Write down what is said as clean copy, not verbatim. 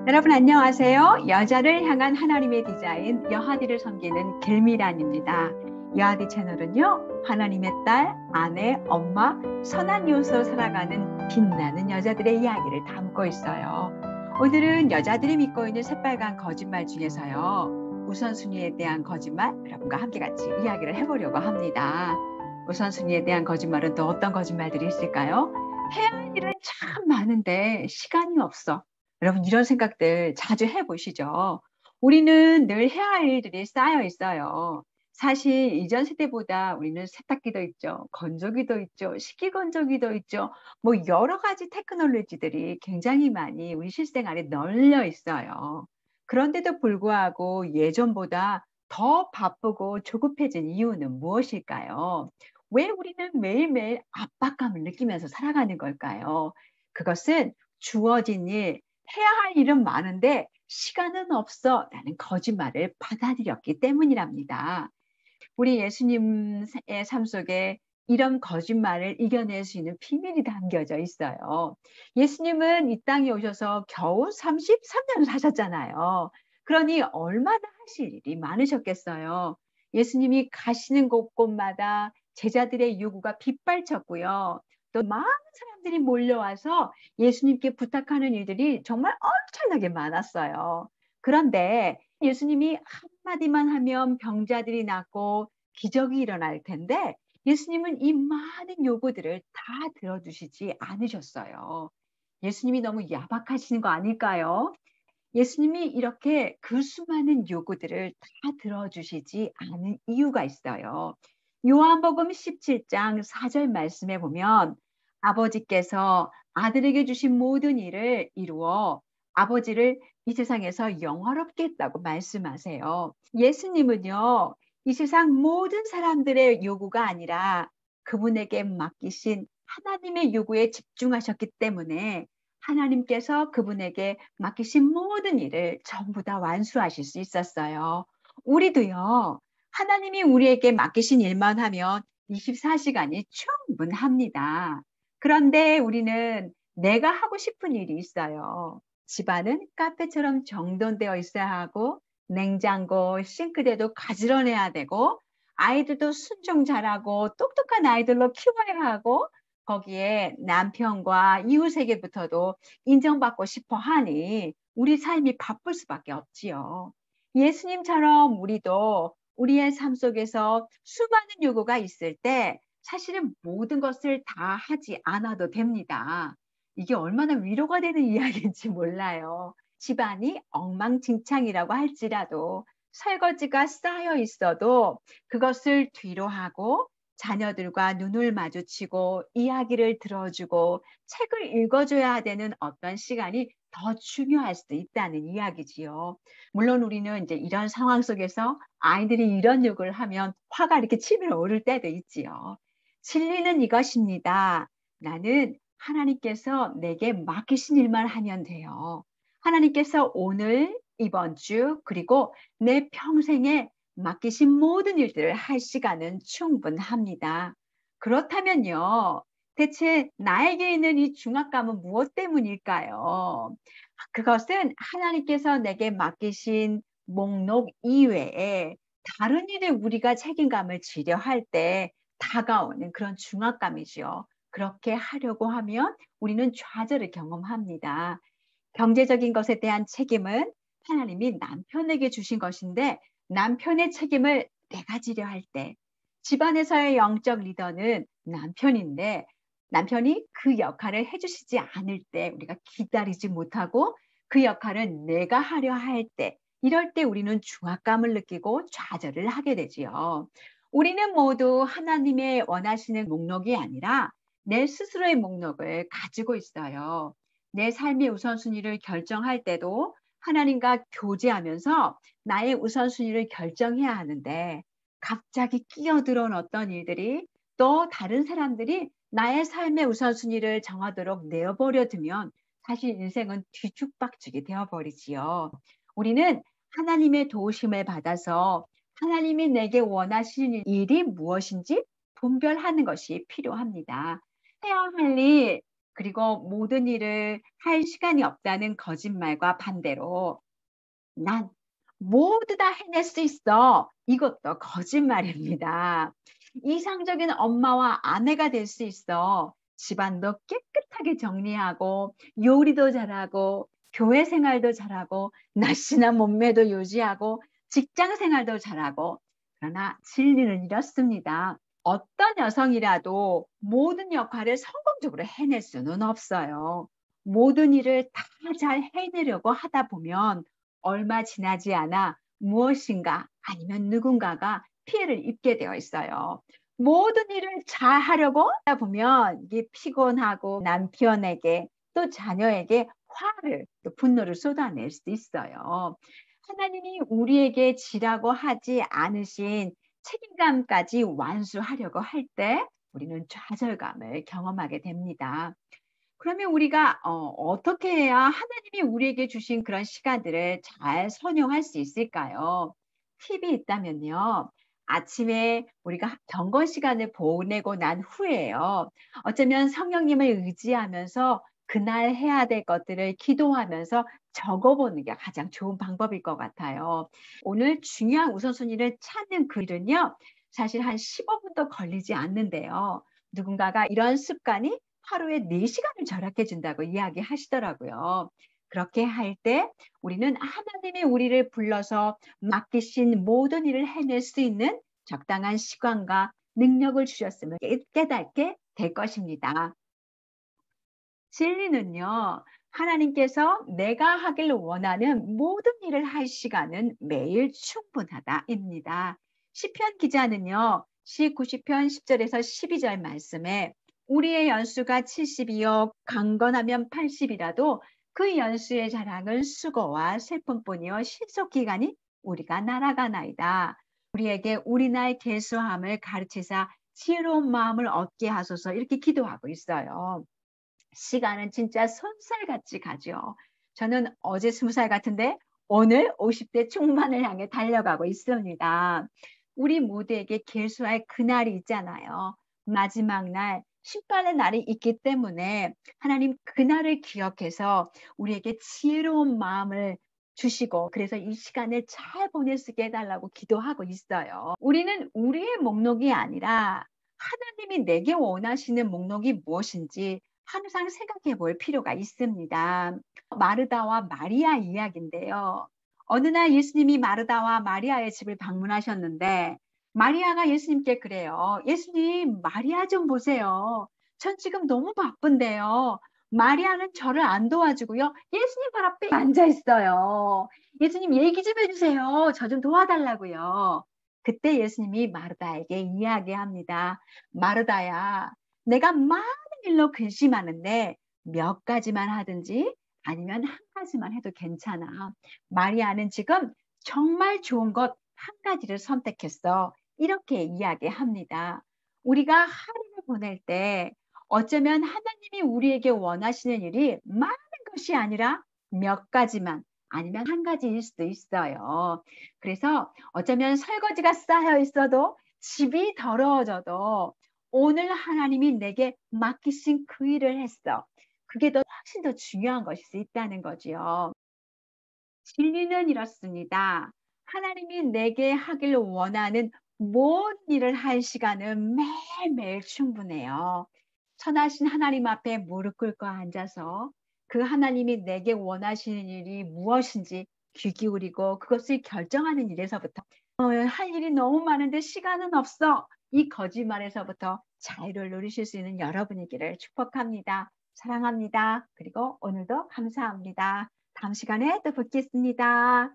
여러분 안녕하세요. 여자를 향한 하나님의 디자인 여하디를 섬기는 길미란입니다. 여하디 채널은요, 하나님의 딸, 아내, 엄마, 선한 이웃으로 살아가는 빛나는 여자들의 이야기를 담고 있어요. 오늘은 여자들이 믿고 있는 새빨간 거짓말 중에서요, 우선순위에 대한 거짓말, 여러분과 함께 같이 이야기를 해보려고 합니다. 우선순위에 대한 거짓말은 또 어떤 거짓말들이 있을까요? 해야 할 일은 참 많은데 시간이 없어. 여러분 이런 생각들 자주 해보시죠. 우리는 늘 해야 할 일들이 쌓여 있어요. 사실 이전 세대보다 우리는 세탁기도 있죠. 건조기도 있죠. 식기건조기도 있죠. 뭐 여러 가지 테크놀로지들이 굉장히 많이 우리 실생활에 널려 있어요. 그런데도 불구하고 예전보다 더 바쁘고 조급해진 이유는 무엇일까요? 왜 우리는 매일매일 압박감을 느끼면서 살아가는 걸까요? 그것은 주어진 일, 해야 할 일은 많은데 시간은 없어 라는 거짓말을 받아들였기 때문이랍니다. 우리 예수님의 삶 속에 이런 거짓말을 이겨낼 수 있는 비밀이 담겨져 있어요. 예수님은 이 땅에 오셔서 겨우 33년 사셨잖아요. 그러니 얼마나 하실 일이 많으셨겠어요. 예수님이 가시는 곳곳마다 제자들의 요구가 빗발쳤고요. 또 많은 사람들이 몰려와서 예수님께 부탁하는 일들이 정말 엄청나게 많았어요. 그런데 예수님이 한마디만 하면 병자들이 낫고 기적이 일어날 텐데 예수님은 이 많은 요구들을 다 들어주시지 않으셨어요. 예수님이 너무 야박하시는 거 아닐까요? 예수님이 이렇게 그 수많은 요구들을 다 들어주시지 않은 이유가 있어요. 요한복음 17장 4절 말씀에 보면 아버지께서 아들에게 주신 모든 일을 이루어 아버지를 이 세상에서 영화롭게 했다고 말씀하세요. 예수님은요, 이 세상 모든 사람들의 요구가 아니라 그분에게 맡기신 하나님의 요구에 집중하셨기 때문에 하나님께서 그분에게 맡기신 모든 일을 전부 다 완수하실 수 있었어요. 우리도요, 하나님이 우리에게 맡기신 일만 하면 24시간이 충분합니다. 그런데 우리는 내가 하고 싶은 일이 있어요. 집안은 카페처럼 정돈되어 있어야 하고, 냉장고, 싱크대도 가지런해야 되고, 아이들도 순종 잘하고, 똑똑한 아이들로 키워야 하고, 거기에 남편과 이웃에게부터도 인정받고 싶어 하니 우리 삶이 바쁠 수밖에 없지요. 예수님처럼 우리도 우리의 삶 속에서 수많은 요구가 있을 때 사실은 모든 것을 다 하지 않아도 됩니다. 이게 얼마나 위로가 되는 이야기인지 몰라요. 집안이 엉망진창이라고 할지라도 설거지가 쌓여 있어도 그것을 뒤로 하고 자녀들과 눈을 마주치고 이야기를 들어주고 책을 읽어줘야 되는 어떤 시간이 더 중요할 수도 있다는 이야기지요. 물론 우리는 이제 이런 상황 속에서 아이들이 이런 욕을 하면 화가 이렇게 치밀어 오를 때도 있지요. 진리는 이것입니다. 나는 하나님께서 내게 맡기신 일만 하면 돼요. 하나님께서 오늘, 이번 주, 그리고 내 평생에 맡기신 모든 일들을 할 시간은 충분합니다. 그렇다면요, 대체 나에게 있는 이 중압감은 무엇 때문일까요? 그것은 하나님께서 내게 맡기신 목록 이외에 다른 일에 우리가 책임감을 지려 할 때 다가오는 그런 중압감이지요. 그렇게 하려고 하면 우리는 좌절을 경험합니다. 경제적인 것에 대한 책임은 하나님이 남편에게 주신 것인데 남편의 책임을 내가 지려 할 때, 집안에서의 영적 리더는 남편인데 남편이 그 역할을 해주시지 않을 때 우리가 기다리지 못하고 그 역할은 내가 하려 할 때, 이럴 때 우리는 중압감을 느끼고 좌절을 하게 되지요. 우리는 모두 하나님의 원하시는 목록이 아니라 내 스스로의 목록을 가지고 있어요. 내 삶의 우선순위를 결정할 때도 하나님과 교제하면서 나의 우선순위를 결정해야 하는데 갑자기 끼어들어온 어떤 일들이 또 다른 사람들이 나의 삶의 우선순위를 정하도록 내어버려 두면 사실 인생은 뒤죽박죽이 되어버리지요. 우리는 하나님의 도우심을 받아서 하나님이 내게 원하시는 일이 무엇인지 분별하는 것이 필요합니다. 해야 할 일, 그리고 모든 일을 할 시간이 없다는 거짓말과 반대로 난 모두 다 해낼 수 있어. 이것도 거짓말입니다. 이상적인 엄마와 아내가 될 수 있어. 집안도 깨끗하게 정리하고 요리도 잘하고 교회 생활도 잘하고 날씬한 몸매도 유지하고 직장 생활도 잘하고 그러나 진리는 이렇습니다. 어떤 여성이라도 모든 역할을 성공적으로 해낼 수는 없어요. 모든 일을 다 잘 해내려고 하다 보면 얼마 지나지 않아 무엇인가 아니면 누군가가 피해를 입게 되어 있어요. 모든 일을 잘 하려고 하다 보면 이게 피곤하고 남편에게 또 자녀에게 화를 또 분노를 쏟아낼 수도 있어요. 하나님이 우리에게 지라고 하지 않으신 책임감까지 완수하려고 할 때 우리는 좌절감을 경험하게 됩니다. 그러면 우리가 어떻게 해야 하나님이 우리에게 주신 그런 시간들을 잘 선용할 수 있을까요? 팁이 있다면요. 아침에 우리가 경건 시간을 보내고 난 후에요. 어쩌면 성령님을 의지하면서 그날 해야 될 것들을 기도하면서 적어보는 게 가장 좋은 방법일 것 같아요. 오늘 중요한 우선순위를 찾는 그 일은요. 사실 한 15분도 걸리지 않는데요. 누군가가 이런 습관이 하루에 4시간을 절약해 준다고 이야기하시더라고요. 그렇게 할 때 우리는 하나님이 우리를 불러서 맡기신 모든 일을 해낼 수 있는 적당한 시간과 능력을 주셨음을 깨닫게 될 것입니다. 진리는요, 하나님께서 내가 하길 원하는 모든 일을 할 시간은 매일 충분하다입니다. 시편 기자는요, 시 90편 10절에서 12절 말씀에 우리의 연수가 70이요, 강건하면 80이라도 그 연수의 자랑은 수고와 슬픔뿐이요, 실속 기간이 우리가 날아가나이다. 우리에게 우리나라의 계수함을 가르치사 지혜로운 마음을 얻게 하소서 이렇게 기도하고 있어요. 시간은 진짜 손살같이 가죠. 저는 어제 20살 같은데 오늘 50대 중반을 향해 달려가고 있습니다. 우리 모두에게 계수할 그날이 있잖아요. 마지막 날, 심판의 날이 있기 때문에 하나님 그날을 기억해서 우리에게 지혜로운 마음을 주시고 그래서 이 시간을 잘 보낼 수 있게 해달라고 기도하고 있어요. 우리는 우리의 목록이 아니라 하나님이 내게 원하시는 목록이 무엇인지 항상 생각해 볼 필요가 있습니다. 마르다와 마리아 이야기인데요. 어느 날 예수님이 마르다와 마리아의 집을 방문하셨는데 마리아가 예수님께 그래요. 예수님, 마리아 좀 보세요. 전 지금 너무 바쁜데요. 마리아는 저를 안 도와주고요. 예수님 발 앞에 앉아 있어요. 예수님 얘기 좀 해주세요. 저 좀 도와달라고요. 그때 예수님이 마르다에게 이야기합니다. 마르다야, 내가 많은 일로 근심하는데 몇 가지만 하든지 아니면 한 가지만 해도 괜찮아. 마리아는 지금 정말 좋은 것 한 가지를 선택했어. 이렇게 이야기합니다. 우리가 하루를 보낼 때 어쩌면 하나님이 우리에게 원하시는 일이 많은 것이 아니라 몇 가지만 아니면 한 가지일 수도 있어요. 그래서 어쩌면 설거지가 쌓여 있어도 집이 더러워져도 오늘 하나님이 내게 맡기신 그 일을 했어. 그게 훨씬 더 중요한 것일 수 있다는 거지요. 진리는 이렇습니다. 하나님이 내게 하길 원하는 모든 일을 할 시간은 매일매일 충분해요. 선하신 하나님 앞에 무릎 꿇고 앉아서 그 하나님이 내게 원하시는 일이 무엇인지 귀 기울이고 그것을 결정하는 일에서부터 할 일이 너무 많은데 시간은 없어. 이 거짓말에서부터 자유를 누리실 수 있는 여러분이기를 축복합니다. 사랑합니다. 그리고 오늘도 감사합니다. 다음 시간에 또 뵙겠습니다.